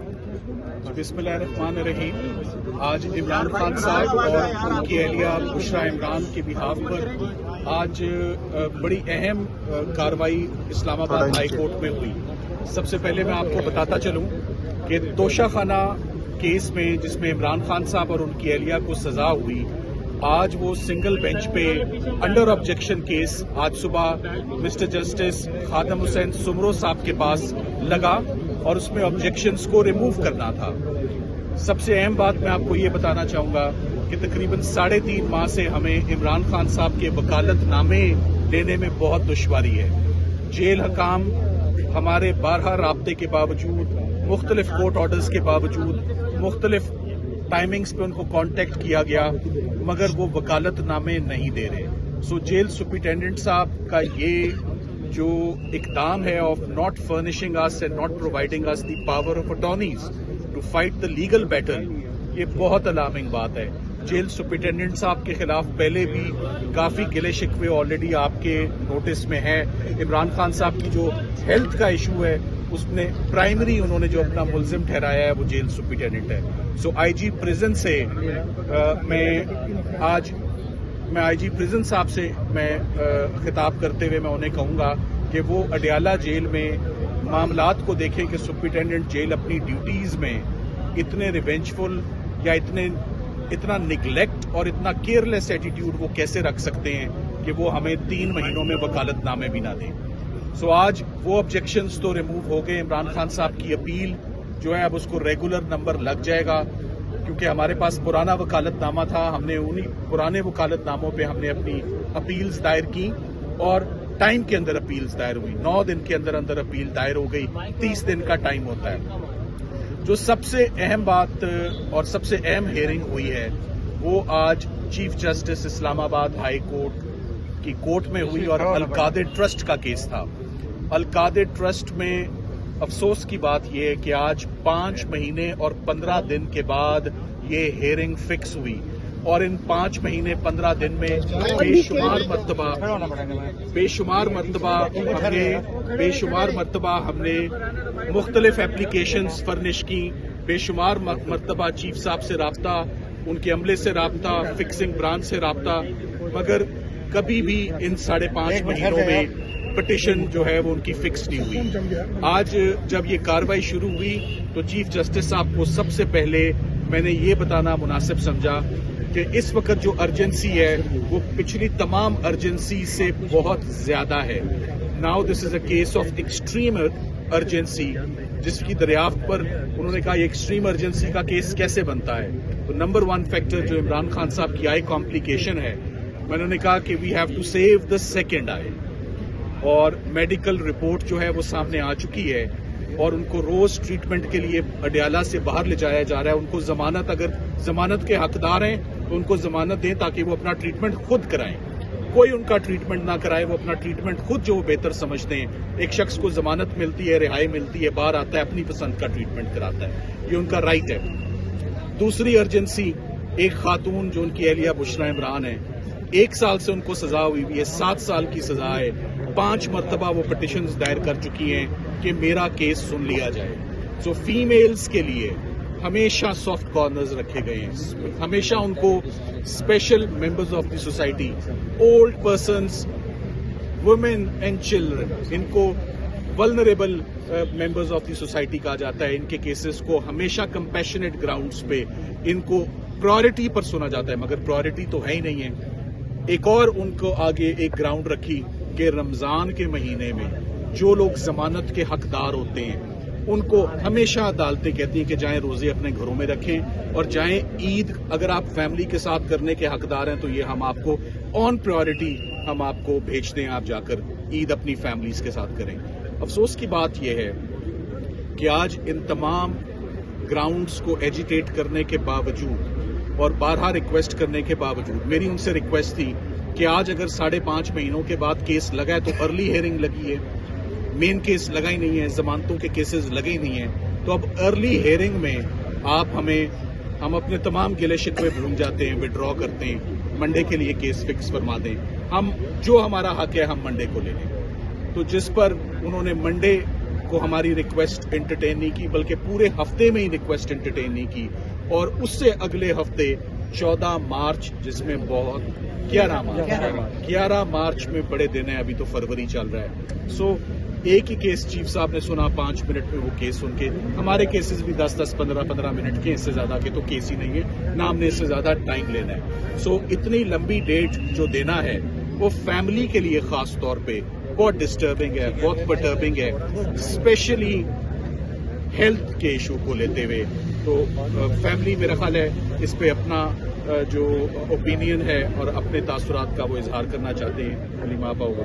बिस्मिल्लाहिर्रहमानिर्रहीम। आज इमरान खान साहब और उनकी अहलिया बुशरा इमरान के बिहाफ पर आज बड़ी अहम कार्रवाई इस्लामाबाद हाई कोर्ट में हुई। सबसे पहले मैं आपको बताता चलूं कि तोशाखाना केस में जिसमें इमरान खान साहब और उनकी अहलिया को सजा हुई, आज वो सिंगल बेंच पे अंडर ऑब्जेक्शन केस आज सुबह मिस्टर जस्टिस खादम हुसैन सुमरो साहब के पास लगा और उसमें ऑब्जेक्शंस को रिमूव करना था। सबसे अहम बात मैं आपको ये बताना चाहूंगा कि तकरीबन 3.5 माह से हमें इमरान खान साहब के वकालतनामे लेने में बहुत दुश्वारी है। जेल हकाम हमारे 12 राब्ते के बावजूद, मुख्तलिफ कोर्ट ऑर्डर्स के बावजूद, मुख्तलिफ टाइमिंग्स पे उनको कांटेक्ट किया गया, मगर वो वकालतनामे नहीं दे रहे। सो जेल सुपरिटेंडेंट साहब का ये जो इकदाम है of not furnishing us and not providing us the power of attorneys to fight the legal battle, ये बहुत अलार्मिंग बात है। जेल सुपरिटेंडेंट साहब के खिलाफ पहले भी काफी गिले शिकवे ऑलरेडी आपके नोटिस में है। इमरान खान साहब की जो हेल्थ का इशू है उसने प्राइमरी उन्होंने जो अपना मुल्जिम ठहराया है वो जेल सुपरिटेंडेंट है। सो आईजी प्रिजन से मैं आईजी प्रिजन साहब से मैं खिताब करते हुए मैं उन्हें कहूंगा कि वो अडयाला जेल में मामलात को देखें कि सुपरिटेंडेंट जेल अपनी ड्यूटीज में इतने रिवेंजफुल या इतना निगलेक्ट और इतना केयरलेस एटीट्यूड वो कैसे रख सकते हैं कि वो हमें 3 महीनों में वकालतनामे भी ना दें। सो आज वो ऑब्जेक्शंस तो रिमूव हो गए। इमरान खान साहब की अपील जो है अब उसको रेगुलर नंबर लग जाएगा, क्योंकि हमारे पास पुराना वकालतनामा था। हमने उन्हीं पुराने वकालतनामों पे हमने अपनी अपील्स दायर की और टाइम के अंदर अपील्स दायर हुई। 9 दिन के अंदर अंदर अपील दायर हो गई। 30 दिन का टाइम होता है। जो सबसे अहम बात और सबसे अहम हियरिंग हुई है वो आज chief justice Islamabad high court की कोर्ट में हुई और अलकादिर ट्रस्ट का केस था। अलकादिर ट्रस्ट में अफसोस की बात यह है कि आज 5 महीने और 15 दिन के बाद ये हियरिंग फिक्स हुई और इन 5 महीने 15 दिन में बेशुमार मरतबा हमने मुख्तलिफ एप्लीकेशंस फर्निश की, बेशुमार मरतबा चीफ साहब से राब्ता, उनके अमले से राब्ता, फिक्सिंग ब्रांच से राब्ता, मगर कभी भी इन 5.5 महीनों में पिटिशन जो है वो उनकी फिक्स नहीं हुई। आज जब ये कार्रवाई शुरू हुई तो चीफ जस्टिस साहब को सबसे पहले मैंने ये बताना मुनासिब समझा कि इस वक्त जो अर्जेंसी है वो पिछली तमाम अर्जेंसी से बहुत ज्यादा है। Now this is a case of extreme urgency, जिसकी दरियाफ्त पर उन्होंने कहा एक्सट्रीम अर्जेंसी का केस कैसे बनता है। तो नंबर 1 फैक्टर जो इमरान खान साहब की आई कॉम्प्लिकेशन है, मैंने कहा कि we have to save the second eye, और मेडिकल रिपोर्ट जो है वो सामने आ चुकी है और उनको रोज ट्रीटमेंट के लिए अडयाला से बाहर ले जाया जा रहा है। उनको जमानत, अगर जमानत के हकदार हैं तो उनको जमानत दें ताकि वो अपना ट्रीटमेंट खुद कराएं। कोई उनका ट्रीटमेंट ना कराए, वो अपना ट्रीटमेंट खुद जो बेहतर समझते हैं। एक शख्स को जमानत मिलती है, रिहाई मिलती है, बाहर आता है, अपनी पसंद का ट्रीटमेंट कराता है, ये उनका राइट है। दूसरी अर्जेंसी, एक खातून जो उनकी अहलिया बुशरा इमरान है, 1 साल से उनको सजा हुई है, 7 साल की सजा है। 5 मरतबा वो पिटिशंस दायर कर चुकी हैं कि मेरा केस सुन लिया जाए। सो फीमेल्स के लिए हमेशा सॉफ्ट कॉर्नर्स रखे गए हैं, हमेशा उनको special members of the society, old persons, women and children, इनको vulnerable members of the society कहा जाता है। इनके केसेस को हमेशा कंपैशनेट ग्राउंड्स पे इनको प्रायोरिटी पर सुना जाता है, मगर प्रायोरिटी तो है ही नहीं है। एक और उनको आगे एक ग्राउंड रखी कि रमजान के महीने में जो लोग जमानत के हकदार होते हैं उनको हमेशा अदालतें कहती हैं कि जाएं रोजे अपने घरों में रखें और जाएं ईद, अगर आप फैमिली के साथ करने के हकदार हैं तो ये हम आपको ऑन प्रायोरिटी हम आपको भेजते हैं, आप जाकर ईद अपनी फैमिलीज के साथ करें। अफसोस की बात यह है कि आज इन तमाम ग्राउंड्स को एजिटेट करने के बावजूद और 12 रिक्वेस्ट करने के बावजूद मेरी उनसे रिक्वेस्ट थी कि आज अगर 5.5 महीनों के बाद केस लगा है तो अर्ली हियरिंग लगी है, मेन केस लगा ही नहीं है, जमानतों के केसेस लगे ही नहीं है, तो अब अर्ली हियरिंग में आप हम अपने तमाम गिले शिकवे भूल जाते हैं, विड्रॉ करते हैं, मंडे के लिए केस फिक्स फरमा दें, हम जो हमारा हक है हम मंडे को ले लें। तो जिस पर उन्होंने मंडे کو ہماری ریکویسٹ انٹرٹین نہیں کی، بلکہ پورے ہفتے میں ہی ریکویسٹ انٹرٹین نہیں کی، اور اس سے اگلے ہفتے 14 مارچ جس میں 11 مارچ میں بڑے دن ہیں، ابھی تو فروری چل رہا ہے. سو ایک ہی کیس چیف صاحب نے سنا 5 منٹ میں وہ کیس سن کے. ہمارے کیسز بھی 10-10 15-15 منٹ کے، اس سے زیادہ کے تو کیس ہی نہیں ہے، نہ ہم نے اس سے زیادہ ٹائم لینا ہے. سو اتنی لمبی ڈیٹ جو دینا ہے وہ فیملی کے لیے خاص طور پہ بہت ڈسٹربنگ ہے، بہت پرٹربنگ ہے، اسپیشلی ہیلتھ کے ایشو کو لیتے ہوئے. تو فیملی میرا خیال ہے اس پہ اپنا جو اوپینین ہے اور اپنے تاثرات کا وہ اظہار کرنا چاہتے ہیں. حلیمہ آپا، ہوگا